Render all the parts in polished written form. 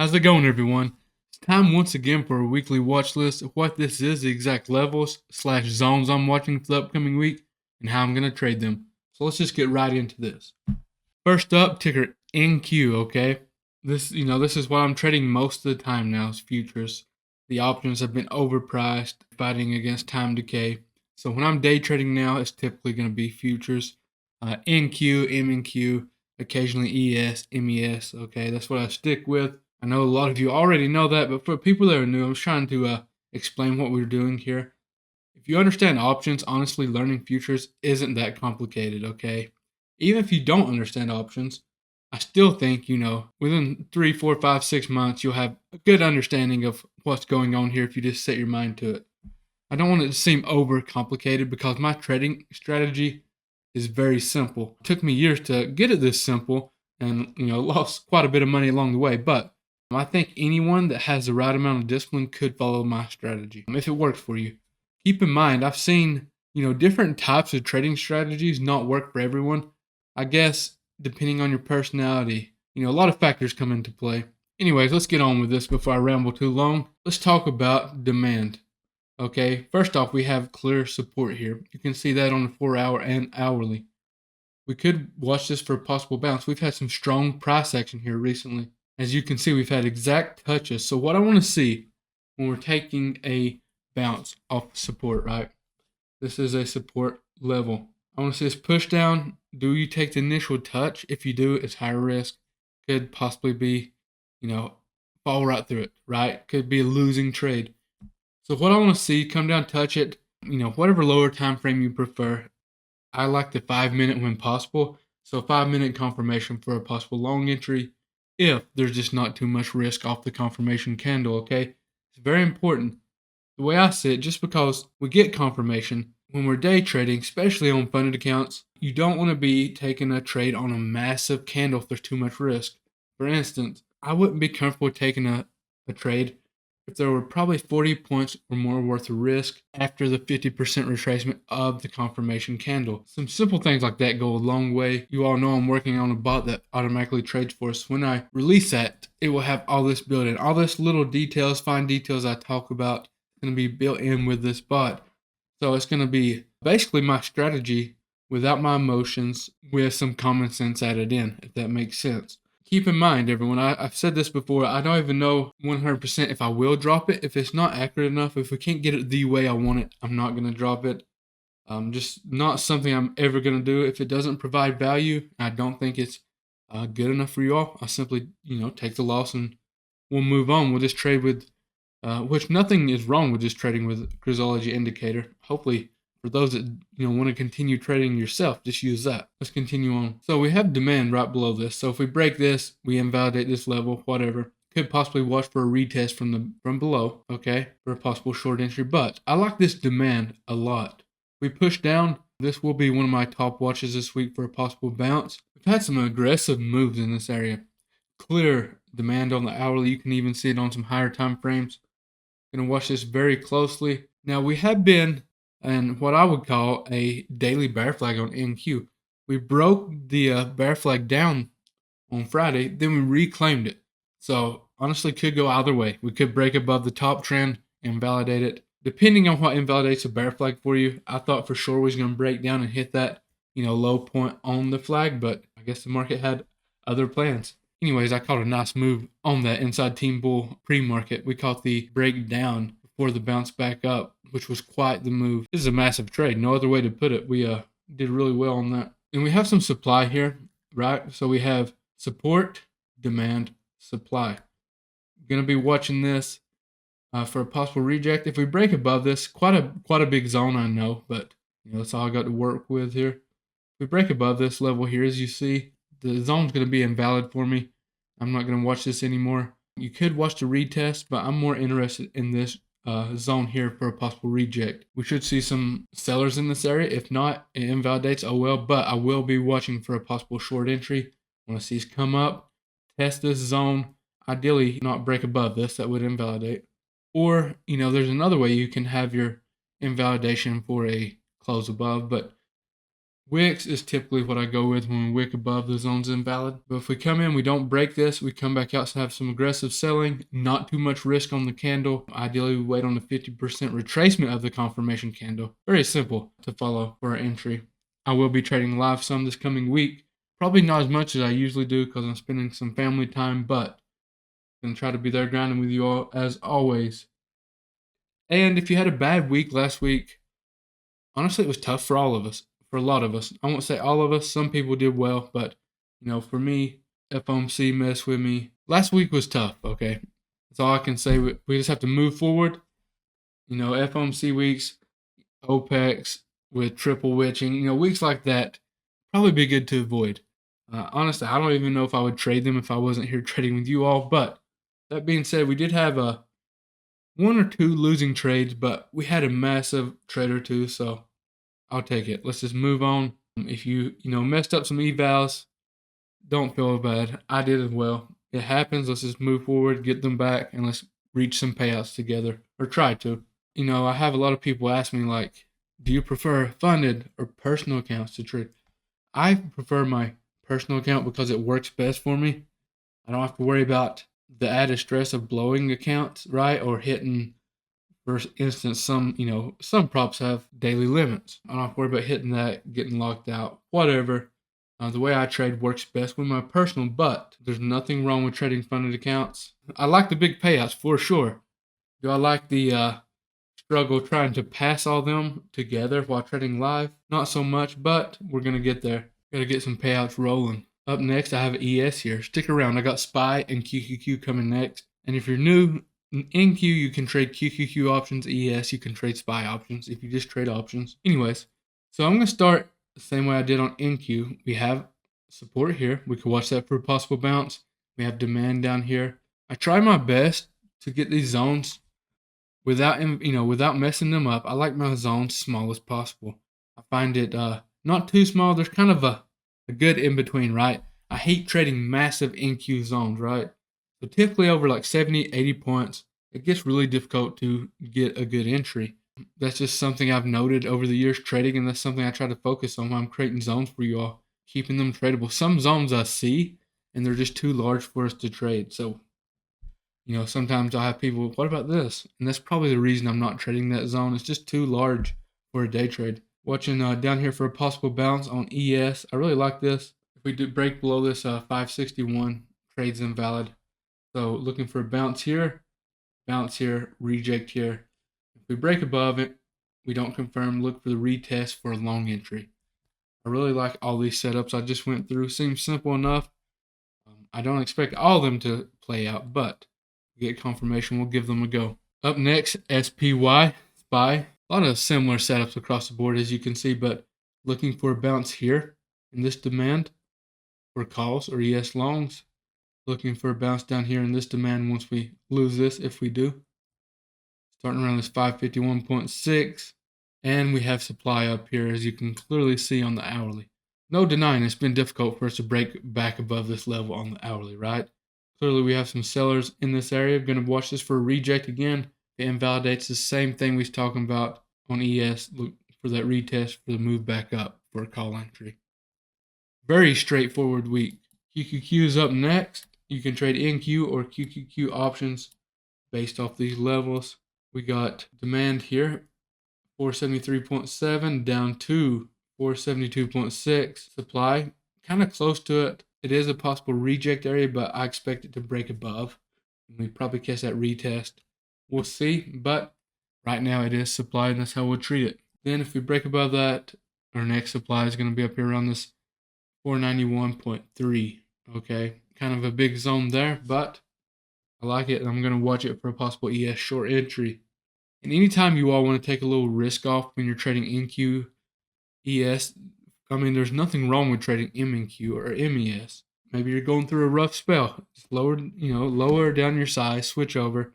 How's it going, everyone? It's time once again for a weekly watch list of what this is, the exact levels / zones I'm watching for the upcoming week, and how I'm going to trade them. So let's just get right into this. First up, ticker NQ, okay? This is what I'm trading most of the time now is futures. The options have been overpriced, fighting against time decay. So when I'm day trading now, it's typically going to be futures. NQ, MNQ, occasionally ES, MES, okay? That's what I stick with. I know a lot of you already know that, but for people that are new, I'm trying to explain what we're doing here. If you understand options, honestly, learning futures isn't that complicated, okay? Even if you don't understand options, I still think, within 3, 4, 5, 6 months, you'll have a good understanding of what's going on here if you just set your mind to it. I don't want it to seem overcomplicated because my trading strategy is very simple. It took me years to get it this simple and, lost quite a bit of money along the way, but I think anyone that has the right amount of discipline could follow my strategy if it works for you. Keep in mind, I've seen, different types of trading strategies not work for everyone. I guess depending on your personality, a lot of factors come into play. Anyways, let's get on with this before I ramble too long. Let's talk about demand. Okay, first off, we have clear support here. You can see that on the 4-hour and hourly. We could watch this for a possible bounce. We've had some strong price action here recently. As you can see, we've had exact touches. So what I want to see when we're taking a bounce off support, right? This is a support level. I want to see this push down. Do you take the initial touch? If you do, it's higher risk. Could possibly be, fall right through it, right? Could be a losing trade. So what I want to see, come down, touch it, whatever lower time frame you prefer. I like the 5-minute when possible. So 5-minute confirmation for a possible long entry if there's just not too much risk off the confirmation candle, okay? It's very important. The way I see it, just because we get confirmation, when we're day trading, especially on funded accounts, you don't want to be taking a trade on a massive candle if there's too much risk. For instance, I wouldn't be comfortable taking a trade if there were probably 40 points or more worth of risk after the 50% retracement of the confirmation candle. Some simple things like that go a long way. You all know I'm working on a bot that automatically trades for us. When I release that, it will have all this built in. All this little details, fine details I talk about, going to be built in with this bot. So it's going to be basically my strategy without my emotions with some common sense added in, if that makes sense. Keep in mind, everyone, I've said this before, I don't even know 100% if I will drop it. If it's not accurate enough, if we can't get it the way I want it, I'm not going to drop it. Just not something I'm ever going to do. If it doesn't provide value, I don't think it's good enough for you all, I'll simply, take the loss and we'll move on. We'll just trade with, which nothing is wrong with just trading with Grizzology indicator. Hopefully, for those that want to continue trading yourself, just use that. Let's continue on. So we have demand right below this. So if we break this, we invalidate this level, whatever. Could possibly watch for a retest from below, okay, for a possible short entry. But I like this demand a lot. We push down. This will be one of my top watches this week for a possible bounce. We've had some aggressive moves in this area. Clear demand on the hourly. You can even see it on some higher time frames. Gonna watch this very closely. Now we have been in what I would call a daily bear flag on NQ. We broke the bear flag down on Friday, then we reclaimed it. So honestly, could go either way. We could break above the top trend and validate it. Depending on what invalidates a bear flag for you, I thought for sure we was gonna break down and hit that, low point on the flag, but I guess the market had other plans. Anyways, I caught a nice move on that inside Team Bull pre-market. We caught the breakdown before the bounce back up, which was quite the move. This is a massive trade. No other way to put it. We did really well on that. And we have some supply here, right? So we have support, demand, supply. Going to be watching this for a possible reject. If we break above this, quite a big zone, I know, but that's all I got to work with here. If we break above this level here, as you see, the zone's going to be invalid for me. I'm not going to watch this anymore. You could watch the retest, but I'm more interested in this zone here for a possible reject. We should see some sellers in this area. If not, it invalidates, oh well, but I will be watching for a possible short entry. I want to see this come up, test this zone, ideally not break above this, that would invalidate. Or, there's another way you can have your invalidation for a close above, but Wicks is typically what I go with when we wick above the zone's invalid. But if we come in, we don't break this, we come back out to have some aggressive selling, not too much risk on the candle. Ideally, we wait on the 50% retracement of the confirmation candle. Very simple to follow for our entry. I will be trading live some this coming week. Probably not as much as I usually do because I'm spending some family time, but I'm going to try to be there grinding with you all as always. And if you had a bad week last week, honestly, it was tough for all of us. For a lot of us, I won't say all of us. Some people did well, but for me, FOMC messed with me. Last week was tough. Okay, that's all I can say. We just have to move forward. FOMC weeks, OPEX with triple witching. Weeks like that probably be good to avoid. Honestly, I don't even know if I would trade them if I wasn't here trading with you all. But that being said, we did have one or two losing trades, but we had a massive trade or two, so I'll take it. Let's just move on. If you messed up some evals, don't feel bad. I did as well. It happens. Let's just move forward, get them back, and let's reach some payouts together, or try to. I have a lot of people ask me, like, do you prefer funded or personal accounts to trade? I prefer my personal account because it works best for me. I don't have to worry about the added stress of blowing accounts, right? Or hitting, for instance, some props have daily limits. I don't have to worry about hitting that, getting locked out, whatever. The way I trade works best with my personal, but there's nothing wrong with trading funded accounts. I like the big payouts for sure. Do I like the struggle trying to pass all them together while trading live? Not so much, but we're going to get there. Got to get some payouts rolling. Up next, I have ES here. Stick around. I got SPY and QQQ coming next. And if you're new, in NQ, you can trade QQQ options. ES, you can trade SPY options if you just trade options. Anyways, so I'm going to start the same way I did on NQ. We have support here. We can watch that for a possible bounce. We have demand down here. I try my best to get these zones without messing them up. I like my zones small as possible. I find it not too small. There's kind of a good in between, right? I hate trading massive NQ zones, right? So typically over like 70, 80 points, it gets really difficult to get a good entry. That's just something I've noted over the years trading, and that's something I try to focus on when I'm creating zones for you all, keeping them tradable. Some zones I see, and they're just too large for us to trade. So sometimes I'll have people, what about this? And that's probably the reason I'm not trading that zone. It's just too large for a day trade. Watching down here for a possible bounce on ES. I really like this. If we do break below this 561, trade's invalid. So looking for a bounce here, reject here. If we break above it, we don't confirm. Look for the retest for a long entry. I really like all these setups I just went through. Seems simple enough. I don't expect all of them to play out, but get confirmation, we'll give them a go. Up next, SPY, SPY. A lot of similar setups across the board, as you can see, but looking for a bounce here in this demand for calls or ES longs. Looking for a bounce down here in this demand once we lose this, if we do. Starting around this 551.6. And we have supply up here, as you can clearly see on the hourly. No denying it's been difficult for us to break back above this level on the hourly, right? Clearly we have some sellers in this area. I'm going to watch this for a reject again. It invalidates the same thing we was talking about on ES. Look for that retest for the move back up for a call entry. Very straightforward week. QQQ is up next. You can trade NQ or QQQ options based off these levels. We got demand here, 473.7 down to 472.6. Supply, kind of close to it. It is a possible reject area, but I expect it to break above. And we probably catch that retest. We'll see, but right now it is supply, and that's how we'll treat it. Then if we break above that, our next supply is going to be up here around this 491.3. Okay, kind of a big zone there, but I like it, and I'm going to watch it for a possible ES short entry. And anytime you all want to take a little risk off when you're trading NQ, ES, I mean, there's nothing wrong with trading MNQ or MES. Maybe you're going through a rough spell. Just lower down your size, switch over,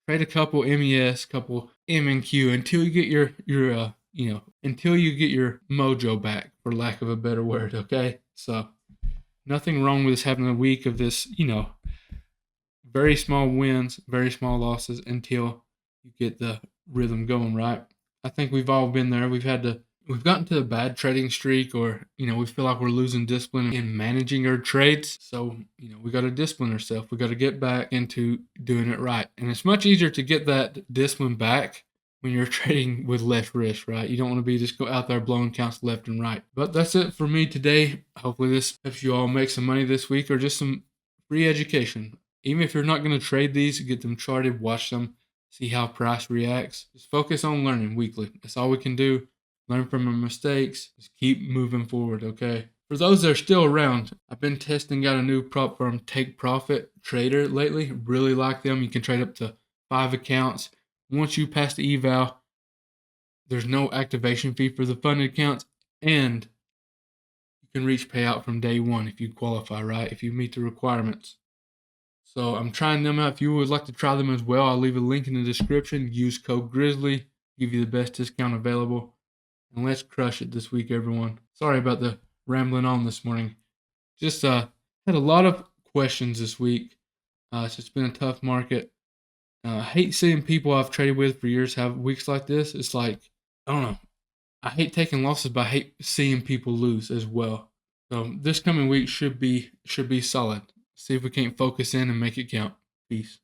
trade a couple MES, couple MNQ until you get until you get your mojo back, for lack of a better word. Okay, so nothing wrong with us having a week of this, very small wins, very small losses until you get the rhythm going, right? I think we've all been there. We've had to we've gotten to a bad trading streak, or we feel like we're losing discipline in managing our trades. So we got to discipline ourselves. We got to get back into doing it right, and it's much easier to get that discipline back when you're trading with less risk, right? You don't want to be just go out there blowing counts left and right. But that's it for me today. Hopefully this helps you all make some money this week, or just some free education. Even if you're not going to trade these, get them charted, watch them, see how price reacts. Just focus on learning weekly. That's all we can do. Learn from our mistakes. Just keep moving forward, okay? For those that are still around, I've been testing out a new prop firm, Take Profit Trader, lately. Really like them. You can trade up to 5 accounts. Once you pass the eval, there's no activation fee for the funded accounts, and you can reach payout from day one if you qualify, right? If you meet the requirements. So I'm trying them out. If you would like to try them as well, I'll leave a link in the description. Use code Grizzly, give you the best discount available. And let's crush it this week, everyone. Sorry about the rambling on this morning. Just had a lot of questions this week. It's just been a tough market. I hate seeing people I've traded with for years have weeks like this. It's like, I don't know. I hate taking losses, but I hate seeing people lose as well. So this coming week should be solid. See if we can't focus in and make it count. Peace.